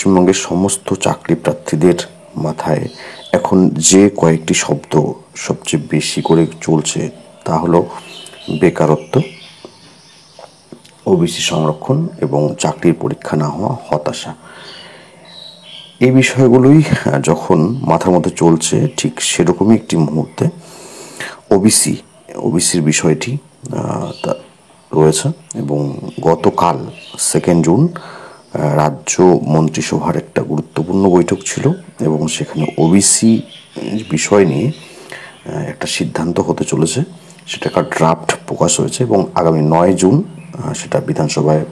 পশ্চিমবঙ্গের সমস্ত চাকরি প্রার্থীদের মাথায় এখন যে কয়েকটি শব্দ সবচেয়ে বেশি করে চলছে তা হলো বেকারত্ব, ওবিসি সংরক্ষণ এবং চাকরির পরীক্ষা না হওয়া, হতাশা। এই বিষয়গুলোই যখন মাথার মধ্যে চলছে, ঠিক সেরকমই একটি মুহূর্তে ওবিসির বিষয়টি রয়েছে। এবং গতকাল 2 জুন রাজ্য মন্ত্রিসভার একটা গুরুত্বপূর্ণ বৈঠক ছিল এবং সেখানে ওবিসি বিষয় নিয়ে একটা সিদ্ধান্ত হতে চলেছে। সেটা একটা ড্রাফট প্রকাশ হয়েছে এবং আগামী 9 জুন সেটা বিধানসভায়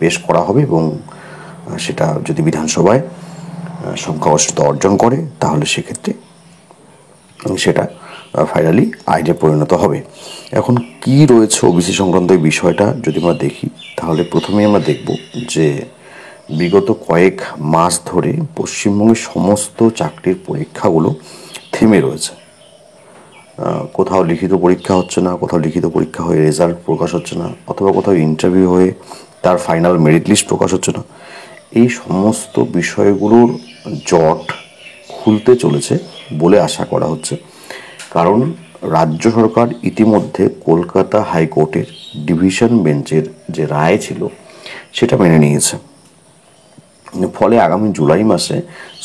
পেশ করা হবে এবং সেটা যদি বিধানসভায় সংখ্যাগরিষ্ঠতা অর্জন করে তাহলে সেক্ষেত্রে সেটা ফাইনালি আইনে পরিণত হবে। এখন কি রয়েছে ওবিসি সংক্রান্ত এই বিষয়টা যদি আমরা দেখি, তাহলে প্রথমেই আমরা দেখব যে বিগত কয়েক মাস ধরে পশ্চিমবঙ্গের সমস্ত চাকরির পরীক্ষাগুলো থেমে রয়েছে। কোথাও লিখিত পরীক্ষা হচ্ছে না, কোথাও লিখিত পরীক্ষা হয়ে রেজাল্ট প্রকাশ হচ্ছে না, অথবা কোথাও ইন্টারভিউ হয়ে তার ফাইনাল মেরিট লিস্ট প্রকাশ হচ্ছে না। এই সমস্ত বিষয়গুলোর জট খুলতে চলেছে বলে আশা করা হচ্ছে, কারণ রাজ্য সরকার ইতিমধ্যে কলকাতা হাইকোর্টের ডিভিশন বেঞ্চের যে রায় ছিল সেটা মেনে নিয়েছে। ফলে আগামী জুলাই মাসে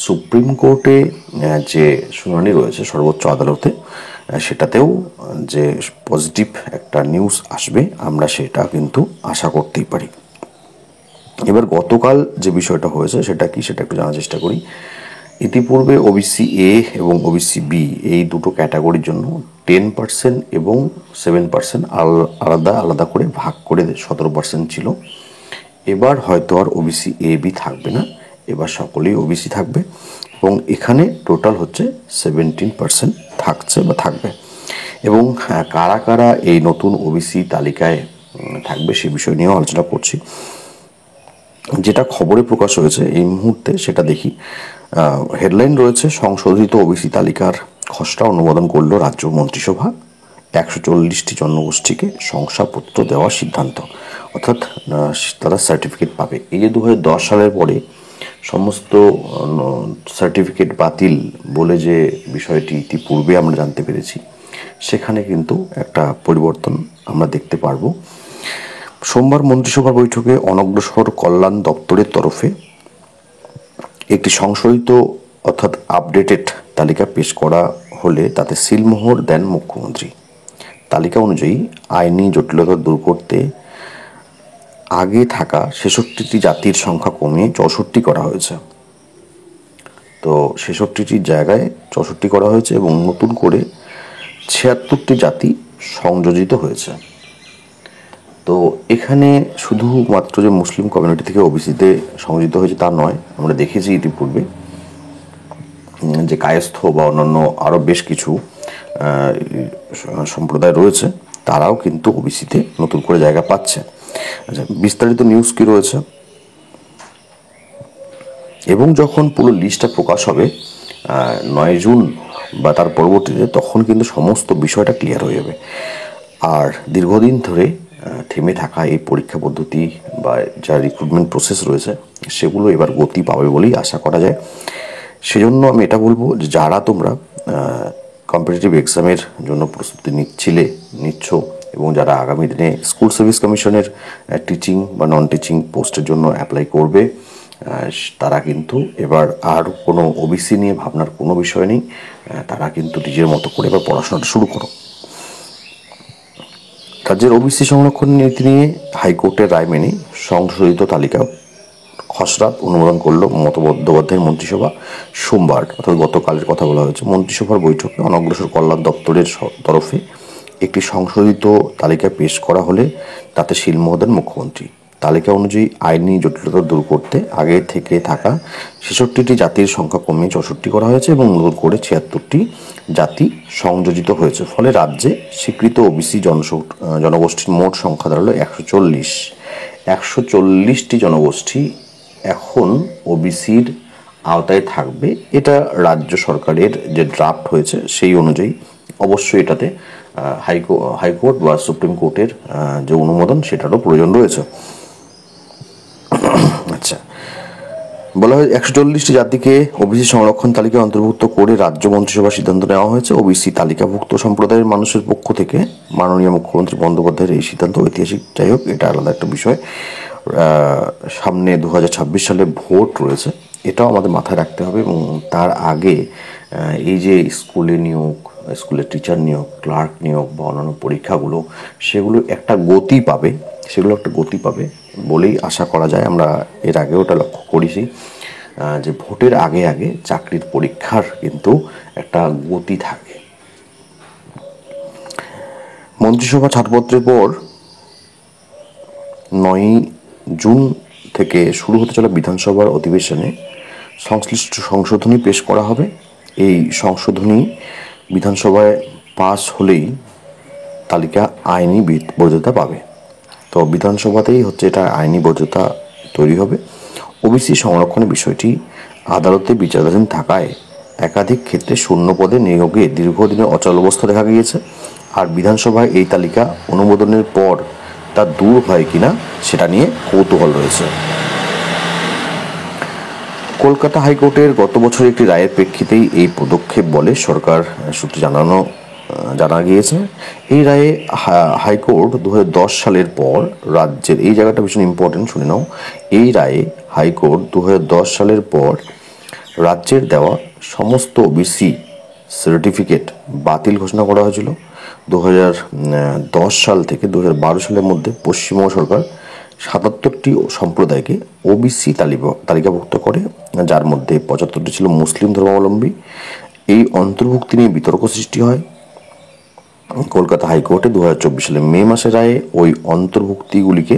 সুপ্রিম কোর্টে যে শুনানি রয়েছে সর্বোচ্চ আদালতে, সেটাতেও যে পজিটিভ একটা নিউজ আসবে আমরা সেটা কিন্তু আশা করতেই পারি। এবার গতকাল যে বিষয়টা হয়েছে সেটা কি, সেটা একটু জানার চেষ্টা করি। ইতিপূর্বে ওবিসি এ এবং ওবিসি বি এই দুটো ক্যাটাগরির জন্য 10% এবং 7% আলাদা আলাদা করে ভাগ করে 17% ছিল। এবার হয়তো আর ওবিসি এ বি থাকবে না, এবার সকলেই ওবিসি থাকবে এবং এখানে টোটাল হচ্ছে 17% থাকছে বা থাকবে। এবং কারা কারা এই নতুন ওবিসি তালিকায় থাকবে সে বিষয় নিয়েও আলোচনা করছি। যেটা খবরে প্রকাশ হয়েছে এই মুহূর্তে সেটা দেখি। হেডলাইন রয়েছে, সংশোধিত ওবিসি তালিকার খসড়া অনুমোদন করল রাজ্য মন্ত্রিসভা, 140টি জনগোষ্ঠীকে শংসাপত্র দেওয়ার সিদ্ধান্ত, অর্থাৎ তারা সার্টিফিকেট পাবে। এই যে 2010 সালের পরে সমস্ত সার্টিফিকেট বাতিল বলে যে বিষয়টি ইতিপূর্বে আমরা জানতে পেরেছি, সেখানে কিন্তু একটা পরিবর্তন আমরা দেখতে পারবো। সোমবার মন্ত্রিসভার বৈঠকে অনগ্রসর কল্যাণ দপ্তরের তরফে একটি সংশোধিত অর্থাৎ আপডেটেড তালিকা পেশ করা হলে তাতে সিলমোহর দেন মুখ্যমন্ত্রী। তালিকা অনুযায়ী আইনি জটিলতা দূর করতে আগে থাকা 66টি জাতির সংখ্যা কমিয়ে 64 করা হয়েছে। তো 66টির জায়গায় 64 করা হয়েছে এবং নতুন করে 76টি জাতি সংযোজিত হয়েছে। তো এখানে শুধুমাত্র যে মুসলিম কমিউনিটি থেকে ওবিসিতে সংযোজিত হয়েছে তা নয়, আমরা দেখেছি ইতিপূর্বে যে কায়স্থ বা অন্যান্য আরও বেশ কিছু সম্প্রদায় রয়েছে, তারাও কিন্তু ওবিসিতে নতুন করে জায়গা পাচ্ছে। আচ্ছা, বিস্তারিত নিউজ কি রয়েছে, এবং যখন পুরো লিস্টটা প্রকাশ হবে 9 জুন বা তার পরবর্তীতে, তখন কিন্তু সমস্ত বিষয়টা ক্লিয়ার হয়ে যাবে। আর দীর্ঘদিন ধরে থেমে থাকা এই পরীক্ষা পদ্ধতি বা যা রিক্রুটমেন্ট প্রসেস রয়েছে সেগুলো এবার গতি পাবে বলেই আশা করা যায়। সেজন্য আমি এটা বলবো যে যারা তোমরা কম্পিটিটিভ এক্সামের জন্য প্রস্তুতি নিচ্ছ এবং যারা আগামী দিনে স্কুল সার্ভিস কমিশনের টিচিং বা নন টিচিং পোস্টের জন্য অ্যাপ্লাই করবে, তারা কিন্তু এবার আর কোনো ওবিসি নিয়ে ভাবনার কোনো বিষয় নেই। তারা কিন্তু নিজের মতো করে এবার পড়াশোনাটা শুরু করো। রাজ্যের ওবিসি সংরক্ষণ নীতি নিয়ে হাইকোর্টের রায় মেনে সংশোধিত তালিকা খসড়া অনুমোদন করল মমতা বন্দ্যোপাধ্যায়ের মন্ত্রিসভা সোমবার, অর্থাৎ গতকালের কথা বলা হয়েছে। মন্ত্রিসভার বৈঠকে অনগ্রসর কল্যাণ দপ্তরের তরফে একটি সংশোধিত তালিকা পেশ করা হলে তাতে সিলমোহর দেন মুখ্যমন্ত্রী। তালিকা অনুযায়ী আইনি জটিলতা দূর করতে আগে থেকে থাকা 66টি জাতির সংখ্যা কমিয়ে 64 করা হয়েছে এবং নতুন করে 76টি জাতি সংযোজিত হয়েছে। ফলে রাজ্যে স্বীকৃত ওবিসি জনগোষ্ঠীর মোট সংখ্যা দাঁড়ালো 140। 140টি জনগোষ্ঠী এখন ওবিসির আওতায় থাকবে। এটা রাজ্য সরকারের যে ড্রাফট হয়েছে সেই অনুযায়ী অবশ্যই এটাতে হাইকোর্ট বা সুপ্রিম কোর্টের যে অনুমোদন সেটারও প্রয়োজন রয়েছে। আচ্ছা, বলা হয় 140টি জাতিকে ওবিসি সংরক্ষণ তালিকায় অন্তর্ভুক্ত করে রাজ্য মন্ত্রিসভার সিদ্ধান্ত নেওয়া হয়েছে। ওবিসি তালিকাভুক্ত সম্প্রদায়ের মানুষের পক্ষ থেকে মাননীয় মুখ্যমন্ত্রী বন্দ্যোপাধ্যায়ের এই সিদ্ধান্ত ঐতিহাসিক। যাই হোক, এটা আলাদা একটা বিষয়। সামনে 2026 সালে ভোট রয়েছে, এটাও আমাদের মাথায় রাখতে হবে। এবং তার আগে এই যে স্কুলের টিচার নিয়োগ, ক্লার্ক নিয়োগ বা অন্যান্য পরীক্ষাগুলো, সেগুলো একটা গতি পাবে বলেই আশা করা যায়। আমরা এর আগেও ওটা লক্ষ্য করেছি যে ভোটের আগে আগে চাকরির পরীক্ষার কিন্তু একটা গতি থাকে। মন্ত্রিসভা ছাড়পত্রের পর 9 জুন থেকে শুরু হতে চলা বিধানসভার অধিবেশনে সংশ্লিষ্ট সংশোধনী পেশ করা হবে। এই সংশোধনী বিধানসভায় পাস হলেই তালিকা আইনি বৈধতা পাবে। তো বিধানসভাতেই হচ্ছে এটা আইনি বৈধতা তৈরি হবে। ওবিসি সংরক্ষণের বিষয়টি আদালতে বিচারাধীন থাকায় একাধিক ক্ষেত্রে শূন্য পদে নিয়োগে দীর্ঘদিনের অচলাবস্থা দেখা গিয়েছে। আর বিধানসভায় এই তালিকা অনুমোদনের পর তা দূর হয় কিনা সেটা নিয়ে কৌতূহল রয়েছে। কলকাতা হাইকোর্টের গত বছরের একটি রায়ের প্রেক্ষিতেই এই পদক্ষেপ বলে সরকার সূত্রে জানা গিয়েছে। এই রায়ে হাইকোর্ট 2010 সালের পর রাজ্যের, এই জায়গাটা ভীষণ ইম্পর্টেন্ট, শুনে নাও। এই রায়ে হাইকোর্ট 2010 সালের পর রাজ্যের দেওয়া সমস্ত ওবিসি সার্টিফিকেট বাতিল ঘোষণা করা হয়েছিল। 2010 সাল থেকে 2012 সালের মধ্যে পশ্চিমবঙ্গ সরকার 77টি সম্প্রদায়কে ওবিসি তালিকাভুক্ত করে, যার মধ্যে 75টি ছিল মুসলিম ধর্মাবলম্বী। এই অন্তর্ভুক্তি নিয়ে বিতর্ক সৃষ্টি হয়। কলকাতা হাইকোর্টে 2024 সালে মে মাসের রায়ে ওই অন্তর্ভুক্তিগুলিকে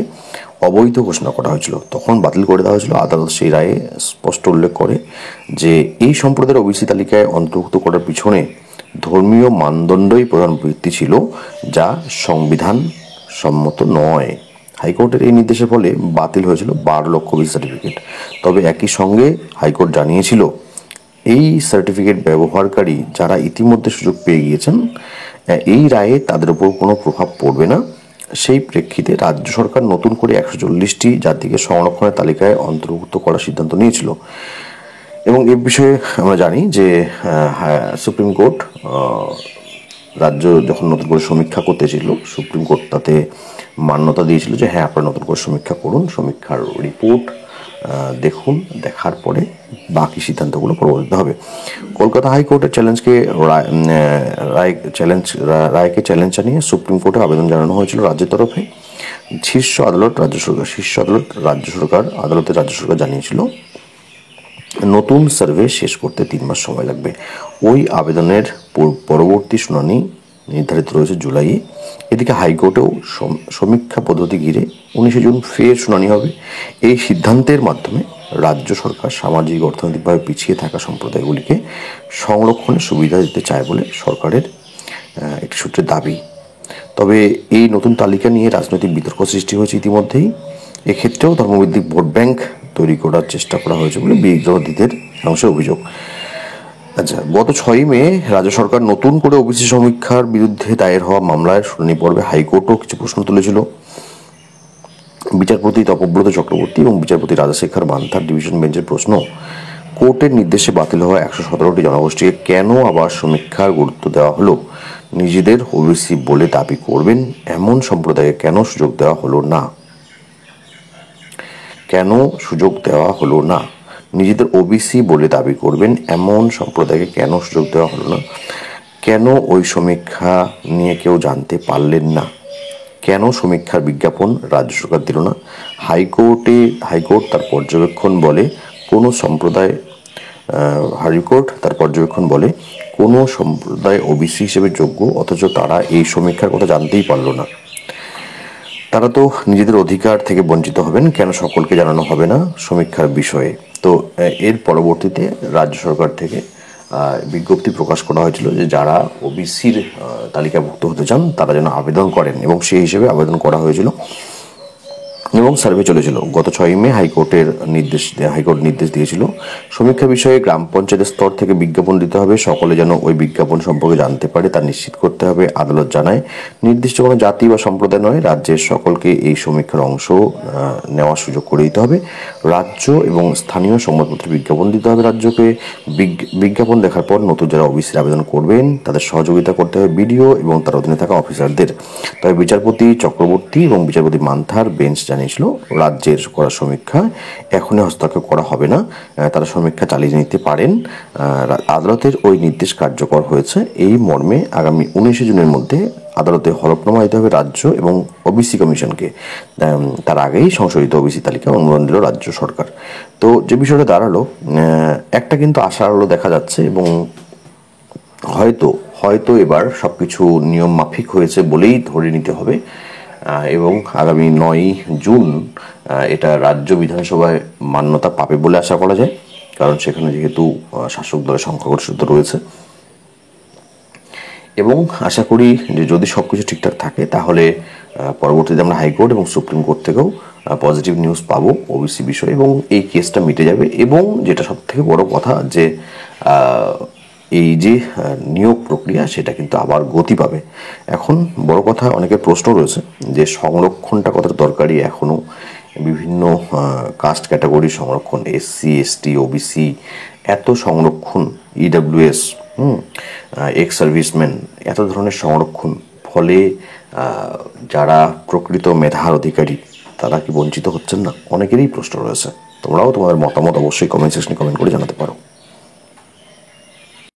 অবৈধ ঘোষণা করা হয়েছিল, তখন বাতিল করে দেওয়া হয়েছিল। আদালত সেই রায়ে স্পষ্ট উল্লেখ করে যে এই সম্প্রদায়ের ওবিসি তালিকায় অন্তর্ভুক্ত করার পিছনে ধর্মীয় মানদণ্ডই প্রধান ভিত্তি ছিল, যা সংবিধান সম্মত নয়। হাইকোর্টের এই নির্দেশের ফলে বাতিল হয়েছিল 12 লক্ষ ওবিসি সার্টিফিকেট। তবে একই সঙ্গে হাইকোর্ট জানিয়েছিল এই সার্টিফিকেট ব্যবহারকারী যারা ইতিমধ্যে সুযোগ পেয়ে গিয়েছেন, এই রায়ে তাদের উপর কোনো প্রভাব পড়বে না। সেই প্রেক্ষিতে রাজ্য সরকার নতুন করে 140টি জাতিকে সংরক্ষণের তালিকায় অন্তর্ভুক্ত করার সিদ্ধান্ত নিয়েছিল। এবং এ বিষয়ে আমরা জানি যে সুপ্রিম কোর্ট রাজ্য যখন নতুন করে সমীক্ষা করতে ছিল, সুপ্রিম কোর্ট তাতে মান্যতা দিয়েছিল যে হ্যাঁ, আপনারা নতুন করে সমীক্ষা করুন, সমীক্ষার রিপোর্ট দেখুন, দেখার পরে বাকি সিদ্ধান্তগুলো পরিবর্তিত হবে। কলকাতা হাইকোর্টের রায়কে চ্যালেঞ্জ জানিয়ে সুপ্রিম কোর্টে আবেদন জানানো হয়েছিল রাজ্যের তরফে। শীর্ষ আদালত রাজ্য সরকার জানিয়েছিল নতুন সার্ভে শেষ করতে 3 মাস সময় লাগবে। ওই আবেদনের পরবর্তী শুনানি নির্ধারিত রয়েছে জুলাইয়ে। এদিকে হাইকোর্টেও সমীক্ষা পদ্ধতি ঘিরে 19 জুন ফের শুনানি হবে। এই সিদ্ধান্তের মাধ্যমে রাজ্য সরকার সামাজিক অর্থনৈতিকভাবে পিছিয়ে থাকা সম্প্রদায়গুলিকে সংরক্ষণের সুবিধা দিতে চায় বলে সরকারের একটি সূত্রের দাবি। তবে এই নতুন তালিকা নিয়ে রাজনৈতিক বিতর্ক সৃষ্টি হয়েছে ইতিমধ্যেই। এক্ষেত্রেও ধর্মভিত্তিক ভোট ব্যাংক তৈরি করার চেষ্টা করা হয়েছে বলে বিরোধীদের অংশের অভিযোগ। আচ্ছা, গত 6 মে রাজ্য সরকার নতুন করে ওবিসি সমীক্ষার বিরুদ্ধে দায়ের হওয়া মামলায় শুনানি পর্বে হাইকোর্টও কিছু প্রশ্ন তুলেছিল। বিচারপতি তপব্রত চক্রবর্তী এবং বিচারপতি রাজাশেখর মান্থার ডিভিশন বেঞ্চের প্রশ্ন, কোর্টের নির্দেশে বাতিল হওয়া 117টি জনগোষ্ঠীকে কেন আবার সমীক্ষার গুরুত্ব দেওয়া হলো? নিজেদের ওবিসি বলে দাবি করবেন এমন সম্প্রদায়কে কেন সুযোগ দেওয়া হলো না? নিজেদের ওবিসি বলে দাবি করবেন এমন সম্প্রদায়কে কেন সুযোগ দেওয়া হলো না? কেন ওই সমীক্ষা নিয়ে কেউ জানতে পারলেন না? কেন সমীক্ষার বিজ্ঞাপন রাজ্য সরকার দিল না? হাইকোর্ট তার পর্যবেক্ষণ বলে কোনো সম্প্রদায় ওবিসি হিসেবে যোগ্য, অথচ তারা এই সমীক্ষার কথা জানতেই পারল না। তারা তো নিজেদের অধিকার থেকে বঞ্চিত হবেন, কেন সকলকে জানানো হবে না সমীক্ষার বিষয়ে? তো এর পরবর্তীতে রাজ্য সরকার থেকে বিজ্ঞপ্তি প্রকাশ করা হয়েছিল যে যারা ওবিসির তালিকাভুক্ত হতে চান তারা যেন আবেদন করেন, এবং সেই হিসেবে আবেদন করা হয়েছিল। এবং সার্ভে চলেছিল। গত 6 মে হাইকোর্ট নির্দেশ দিয়েছিল সমীক্ষা বিষয়ে গ্রাম পঞ্চায়েতের স্তর থেকে বিজ্ঞাপন দিতে হবে, সকলে যেন ওই বিজ্ঞাপন সম্পর্কে জানতে পারে তা নিশ্চিত করতে হবে। আদালত জানায় নির্দিষ্ট কোনো জাতি বা সম্প্রদায় নয়, রাজ্যের সকলকে এই সমীক্ষার অংশ নেওয়ার সুযোগ করে দিতে হবে। রাজ্য এবং স্থানীয় সংবাদপত্রে বিজ্ঞাপন দিতে হবে রাজ্যকে। বিজ্ঞাপন দেখার পর নতুন যারা ওবিসির আবেদন করবেন তাদের সহযোগিতা করতে হবে বিডিও এবং তার অধীনে থাকা অফিসারদের। তবে বিচারপতি চক্রবর্তী এবং বিচারপতি মান্থার বেঞ্চ জানিয়েছিল রাজ্যের করা সমীক্ষা এখনই হস্তক্ষেপ করা হবে না, তারা সমীক্ষা চালিয়ে নিতে পারেন। আদালতের ওই নির্দেশ কার্যকর হয়েছে এই মর্মে আগামী 19 জুনের মধ্যে আদালতে হলফনামা দিতে হবে রাজ্য এবং ওবিসি কমিশনকে। তার আগেই সংশোধিত ওবিসি তালিকা অনুমোদন দিল রাজ্য সরকার। তো যে বিষয়টা দাঁড়ালো, একটা কিন্তু আশার আলো দেখা যাচ্ছে এবং হয়তো হয়তো এবার সব কিছু নিয়ম মাফিক হয়েছে বলেই ধরে নিতে হবে। এবং আগামী 9 জুন এটা রাজ্য বিধানসভায় মান্যতা পাবে বলে আশা করা যায়, কারণ সেখানে যেহেতু শাসক দলের সংখ্যাগরিষ্ঠতা রয়েছে। এবং আশা করি যে যদি সব কিছু ঠিকঠাক থাকে তাহলে পরবর্তীতে আমরা হাইকোর্ট এবং সুপ্রিম কোর্ট থেকেও পজিটিভ নিউজ পাবো ওবিসি বিষয়ে এবং এই কেসটা মিটে যাবে। এবং যেটা সব থেকে বড় কথা যে এই যে নিয়োগ প্রক্রিয়া সেটা কিন্তু আবার গতি পাবে। এখন বড় কথা অনেকের প্রশ্ন রয়েছে যে সংরক্ষণটা কতটা দরকারি এখনও, বিভিন্ন কাস্ট ক্যাটাগরি সংরক্ষণ, এসসি এসটি ওবিসি, এত সংরক্ষণ, ইডাব্লিউএস, এক্স সার্ভিসম্যান, এত ধরনের সংরক্ষণ, ফলে যারা প্রকৃত মেধার অধিকারী তারা কি বঞ্চিত হচ্ছেন না? অনেকেরই প্রশ্ন রয়েছে। তোমরাও তোমাদের মতামত অবশ্যই কমেন্ট সেকশনে কমেন্ট করে জানাতে পারো।